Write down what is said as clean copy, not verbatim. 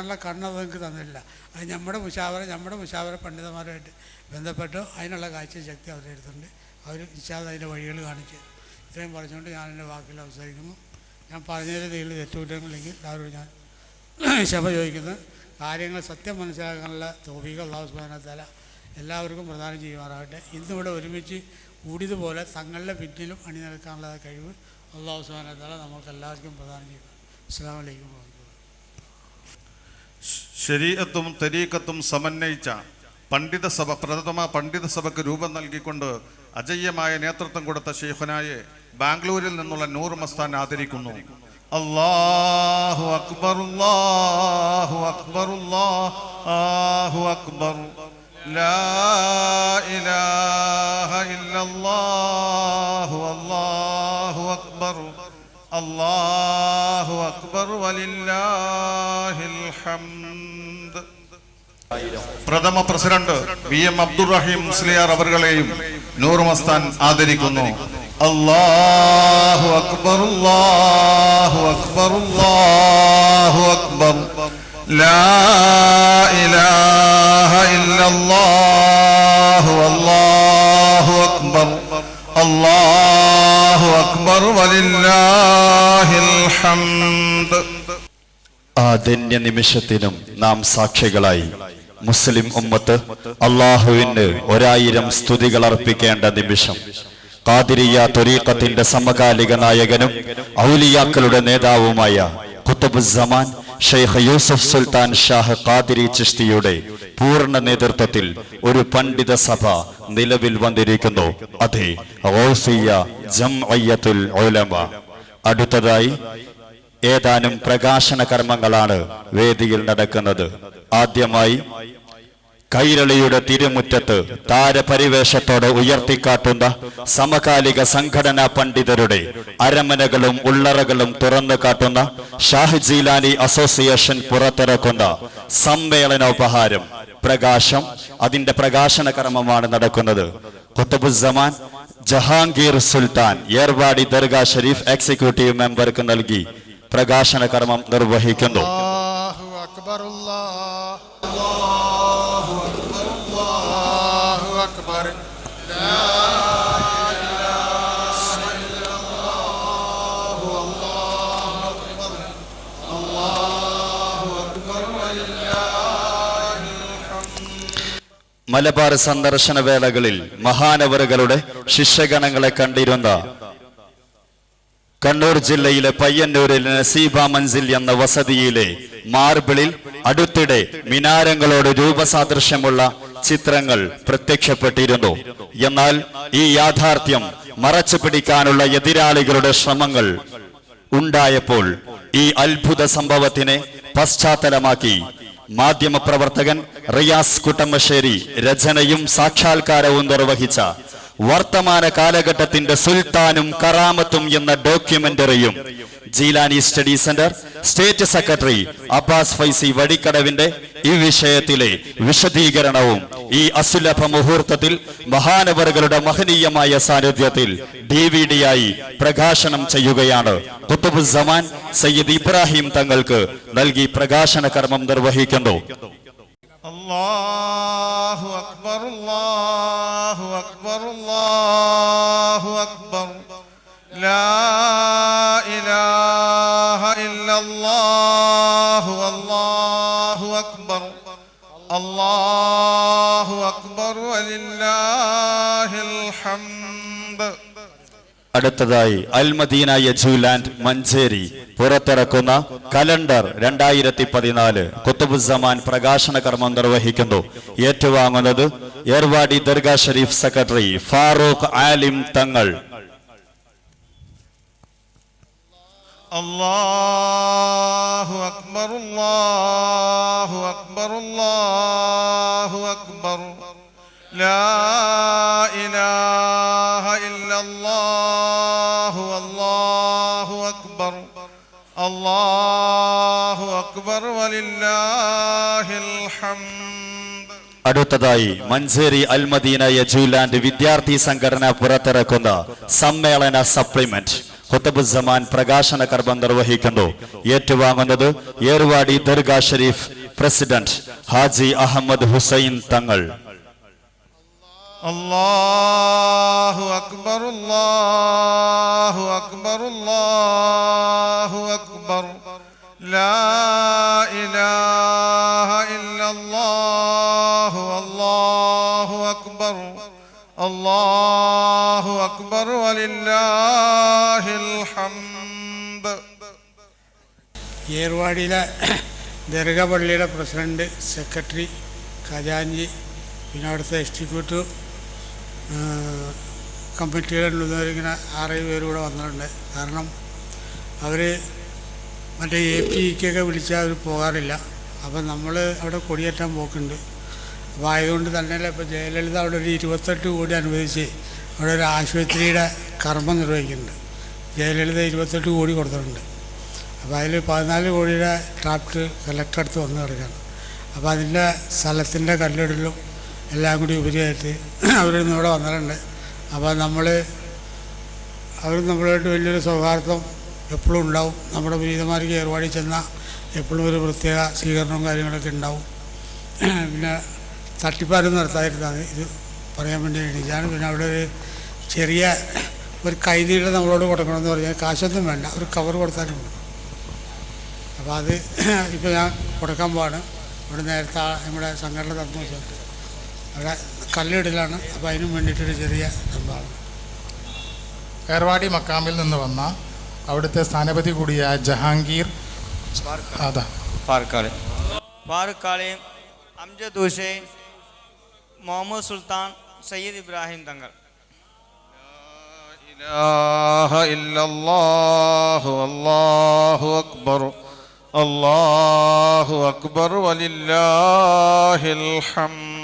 ഉള്ള കണ്ണ് നിങ്ങൾക്ക് തന്നില്ല. അത് നമ്മുടെ മുശാവറ പണ്ഡിതന്മാരുമായിട്ട് ബന്ധപ്പെട്ട് അതിനുള്ള കാഴ്ചശക്തി അവരുടെ അടുത്തുണ്ട്. അവർ ഇൻഷാല്ലാഹ് അതിൻ്റെ വഴികൾ കാണിച്ചു തരും. ഇത്രയും പറഞ്ഞുകൊണ്ട് ഞാൻ എൻ്റെ വാക്കിൽ അവസാനിക്കുന്നു. ഞാൻ പറഞ്ഞതിൽ നിങ്ങൾ തെറ്റുകുറ്റങ്ങളില്ലെങ്കിൽ എല്ലാവരോടും ഞാൻ ക്ഷമ ചോദിക്കുന്നു. കാര്യങ്ങൾ സത്യം മനസ്സിലാക്കാനുള്ള തൗഫീഖ് അല്ലാഹു സുബ്ഹാനഹു വ തആല എല്ലാവർക്കും പ്രദാനം ചെയ്യുമാറാകട്ടെ. ഇന്നിവിടെ ഒരുമിച്ച് കൂടിയതുപോലെ തങ്ങളുടെ പിന്നിലും അണിനിരക്കാനുള്ള കഴിവ് അല്ലാഹു സുബ്ഹാനഹു വ തആല നമുക്ക് എല്ലാവർക്കും പ്രദാനം ചെയ്യുക. അസ്സലാമു അലൈക്കും. ശരീഅത്തും തരീഖത്തും സമന്വയിച്ച പ്രഥമ പണ്ഡിത സഭയ്ക്ക് രൂപം നൽകിക്കൊണ്ട് അജയ്യമായ നേതൃത്വം കൊടുത്ത ശൈഖുനായെ ബാംഗ്ലൂരിൽ നിന്നുള്ള നൂർ മസ്താൻ ആദരിക്കുന്നു. അല്ലാഹു അക്ബർ, അല്ലാഹു അക്ബർ, അല്ലാഹു അക്ബർ, ലാ ഇലാഹ ഇല്ലല്ലാഹു, അല്ലാഹു അക്ബർ, അല്ലാഹു അക്ബർ, വലില്ലാഹിൽ ഹംദ്. പ്രഥമ പ്രസിഡന്റ് VM അബ്ദുറഹീം മുസ്ലിയാർ അവர்களെയും നൂർ മസ്താൻ ആദരിക്കുന്നു. അല്ലാഹു അക്ബർ, അല്ലാഹു അക്ബർ, അല്ലാഹു അക്ബർ, ലാ ഇലാഹ ഇല്ലല്ലാഹു, അല്ലാഹു അക്ബർ, അല്ലാഹു അക്ബർ, വലില്ലാഹിൽ ഹംദ്. ആദന്യ നിമിഷത്തിനും നാം സാക്ഷികളായി. മുസ്ലിം ഉമ്മത്ത് അള്ളാഹുവിന് 1000 സ്തുതികൾ അർപ്പിക്കേണ്ട നിമിഷം. ഖാദിരിയ ത്വരീഖത്തിന്റെ സമകാലിക നായകനും ഔലിയാക്കളുടെ നേതാവുമായ ഖുത്ബുസ്സമാൻ ഷെയ്ഖ് യൂസുഫ് സുൽത്താൻ ഷാഹ് ഖാദിരി ചിശ്തിയുടെ പൂർണ്ണ നേതൃത്വത്തിൽ ഒരു പണ്ഡിത സഭ നിലവിൽ വന്നിരിക്കുന്നു. അതെ, ഗൗസിയ്യ ജംഇയ്യത്തുൽ ഉലമ. അടുത്തതായി ഏതാനും പ്രകാശന കർമ്മങ്ങളാണ് വേദിയിൽ നടക്കുന്നത്. ആദ്യമായി കൈരളിയുടെ തിരുമുറ്റത്ത് താരപരിവേഷത്തോടെ ഉയർത്തിക്കാട്ടുന്ന സമകാലിക സംഘടനാ പണ്ഡിതരുടെ അരമനകളും ഉള്ളറകളും തുറന്നു കാട്ടുന്ന ഷാഹ് ജീലാനി അസോസിയേഷൻ പുറത്തിറക്കുന്ന സമ്മേളനോപഹാരം പ്രകാശം, അതിന്റെ പ്രകാശന കർമ്മമാണ് നടക്കുന്നത്. ഖുത്ബുസ്സമാൻ ജഹാംഗീർ സുൽത്താൻ ഏർവാടി ദർഗാ ഷരീഫ് എക്സിക്യൂട്ടീവ് മെമ്പർക്ക് നൽകി പ്രകാശന കർമ്മം നിർവഹിക്കുന്നു. അല്ലാഹു അക്ബർ, അല്ലാഹു അക്ബർ, അല്ലാഹു അക്ബർ, ലാ ഇലാഹ ഇല്ലല്ലാഹു, അല്ലാഹു അക്ബർ, അല്ലാഹു അക്ബർ, വലില്ലാഹിൽ ഹംദ്. മലബാർ സന്ദർശന വേളകളിൽ മഹാനവറുകളുടെ ശിഷ്യഗണങ്ങളെ കണ്ടിരുന്ന കണ്ണൂർ ജില്ലയിലെ പയ്യന്നൂരിൽ നസീബ മൻസിൽ എന്ന വസതിയിലെ മാർബിളിൽ അടുത്തിടെ മിനാരങ്ങളോട് രൂപസാദൃശ്യമുള്ള ചിത്രങ്ങൾ പ്രത്യക്ഷപ്പെട്ടിരുന്നു. എന്നാൽ ഈ യാഥാർത്ഥ്യം മറച്ചു പിടിക്കാനുള്ള എതിരാളികളുടെ ശ്രമങ്ങൾ ഉണ്ടായപ്പോൾ ഈ അത്ഭുത സംഭവത്തിനെ പശ്ചാത്തലമാക്കി മാധ്യമപ്രവർത്തകൻ റിയാസ് കുട്ടമ്മശ്ശേരി രചനയും സാക്ഷാത്കാരവും നിർവഹിച്ച വർത്തമാന കാലഘട്ടത്തിന്റെ സുൽത്താനും കറാമത്തും എന്ന ഡോക്യുമെന്ററിയും Jeelani study centre state secretary Abbas Faizy വടിക്കടവിന്റെ ഈ വിഷയത്തിലെ വിശദീകരണവും ഈ അസുലഭ മുഹൂർത്തത്തിൽ മഹാനവറുകളുടെ മഹനീയമായ സാന്നിധ്യത്തിൽ DVD ആയി പ്രകാശനം ചെയ്യുകയാണ്. ഖുത്ബുസ്സമാൻ സയ്യിദ് ഇബ്രാഹിം തങ്ങൾക്ക് നൽകി പ്രകാശന കർമ്മം നിർവഹിക്കുന്നു. അല്ലാഹു അക്ബർ, അല്ലാഹു അക്ബർ, അല്ലാഹു അക്ബർ, ലാ ഇലാഹ ഇല്ലല്ലാഹു, അല്ലാഹു അക്ബർ, അല്ലാഹു അക്ബർ, വലില്ലാഹിൽ ഹംദ്. അടുത്തതായി അൽമദീന യജൂലാൻഡ് മഞ്ചേരി പുറത്തിറക്കുന്ന കലണ്ടർ 2014 ഖുത്ബുസ്സമാൻ പ്രകാശന കർമ്മം നിർവഹിക്കുന്നു. ഏറ്റുവാങ്ങുന്നത് ഏർവാടി ദർഗാ ഷരീഫ് സെക്രട്ടറി ഫാറൂഖ് ആലിം തങ്ങൾ. അല്ലാഹു അക്ബർ, അല്ലാഹു അക്ബർ, അല്ലാഹു അക്ബർ, ലാ ഇലാഹ ഇല്ലല്ലാഹു, അല്ലാഹു അക്ബർ, അല്ലാഹു അക്ബർ, വലില്ലാഹിൽ ഹംദ്. അടുത്തതായി മഞ്ചേരി അൽമദീന യജൂലാൻഡ് വിദ്യാർത്ഥി സംഘടന പുറത്തിറക്കുന്ന സമ്മേളന സപ്ലിമെന്റ് ഖുത്ബുസ്സമാൻ പ്രകാശന കർമ്മം നിർവഹിക്കുന്നു. ഏറ്റുവാങ്ങുന്നത് ഏർവാടി ദർഗാ ഷരീഫ് പ്രസിഡന്റ് ഹാജി അഹമ്മദ് ഹുസൈൻ തങ്ങൾ. അല്ലാഹു അക്ബർ അല്ലാഹു അക്ബർ അല്ലാഹു അക്ബർ ലാ ഇലാഹ ഇല്ലല്ലാഹു അല്ലാഹു അക്ബർ അല്ലാഹു അക്ബർ വലില്ലാഹിൽ ഹംദ്. ഏർവാടിയിലെ ദർഗ പള്ളിയുടെ പ്രസിഡന്റ്, സെക്രട്ടറി, ഖജാൻജി, പിന്നെ അവിടുത്തെ എക്സിക്യൂട്ടീവ് കമ്മിറ്റിയുടെ ഇങ്ങനെ 6 പേര് കൂടെ വന്നിട്ടുണ്ട്. കാരണം അവർ മറ്റേ APക്കൊക്കെ വിളിച്ചാൽ അവർ പോകാറില്ല. അപ്പം നമ്മൾ അവിടെ കൊടിയേറ്റാൻ പോക്കുണ്ട്. അപ്പോൾ ആയതുകൊണ്ട് തന്നെയല്ല ഇപ്പോൾ ജയലളിത അവിടെ ഒരു 28 കോടി അനുവദിച്ച് അവിടെ ഒരു ആശുപത്രിയുടെ കർമ്മം നിർവഹിക്കുന്നുണ്ട്. ജയലളിത 28 കോടി കൊടുത്തിട്ടുണ്ട്. അപ്പോൾ അതിൽ 14 കോടിയുടെ ഡ്രാഫ്റ്റ് കളക്ടർ അടുത്ത് വന്ന് കിടക്കുകയാണ്. അപ്പോൾ അതിൻ്റെ സ്ഥലത്തിൻ്റെ കല്ലിടലും എല്ലാം കൂടി ഉപരിയായിട്ട് അവരിന്ന് ഇവിടെ വന്നിട്ടുണ്ട്. അപ്പോൾ അവർ നമ്മളായിട്ട് വലിയൊരു സൗഹാർദ്ദം എപ്പോഴും ഉണ്ടാവും. നമ്മുടെ വിനീതന്മാർക്ക് ഏർവാടി ചെന്നാൽ എപ്പോഴും ഒരു പ്രത്യേക സ്വീകരണവും കാര്യങ്ങളൊക്കെ ഉണ്ടാവും. പിന്നെ തട്ടിപ്പാരും നടത്താതിരുന്നാണ് ഇത് പറയാൻ വേണ്ടി എണീച്ചാണ്. പിന്നെ അവിടെ ഒരു ചെറിയ ഒരു കൈനീട്ടം നമ്മളോട് കൊടുക്കണമെന്ന് പറഞ്ഞാൽ കാശൊന്നും വേണ്ട, ഒരു കവർ കൊടുത്താലുണ്ട്. അപ്പോൾ അത് ഇപ്പോൾ ഞാൻ കൊടുക്കാൻ പോവാണ്. ഇവിടെ നേരത്തെ നമ്മുടെ സംഘടന തന്നു വെച്ചിട്ട് അവിടെ കല്ലിടലാണ്. അപ്പോൾ അതിനും വേണ്ടിയിട്ടൊരു ചെറിയ സംഭവമാണ്. ഏർവാടി മക്കാമിൽ നിന്ന് വന്ന അവിടുത്തെ സ്ഥാനപതി കൂടിയായ ജഹാംഗീർ പാർക്കാളി അംജദ് ഹുസൈൻ, മുഹമ്മദ് സുൽത്താൻ, സയ്യിദ് ഇബ്രാഹിം തങ്ങൾ. ഇലാഹ ഇല്ലല്ലാഹു അല്ലാഹു അക്ബർ അല്ലാഹു അക്ബർ വലില്ലാഹിൽ ഹംദ്.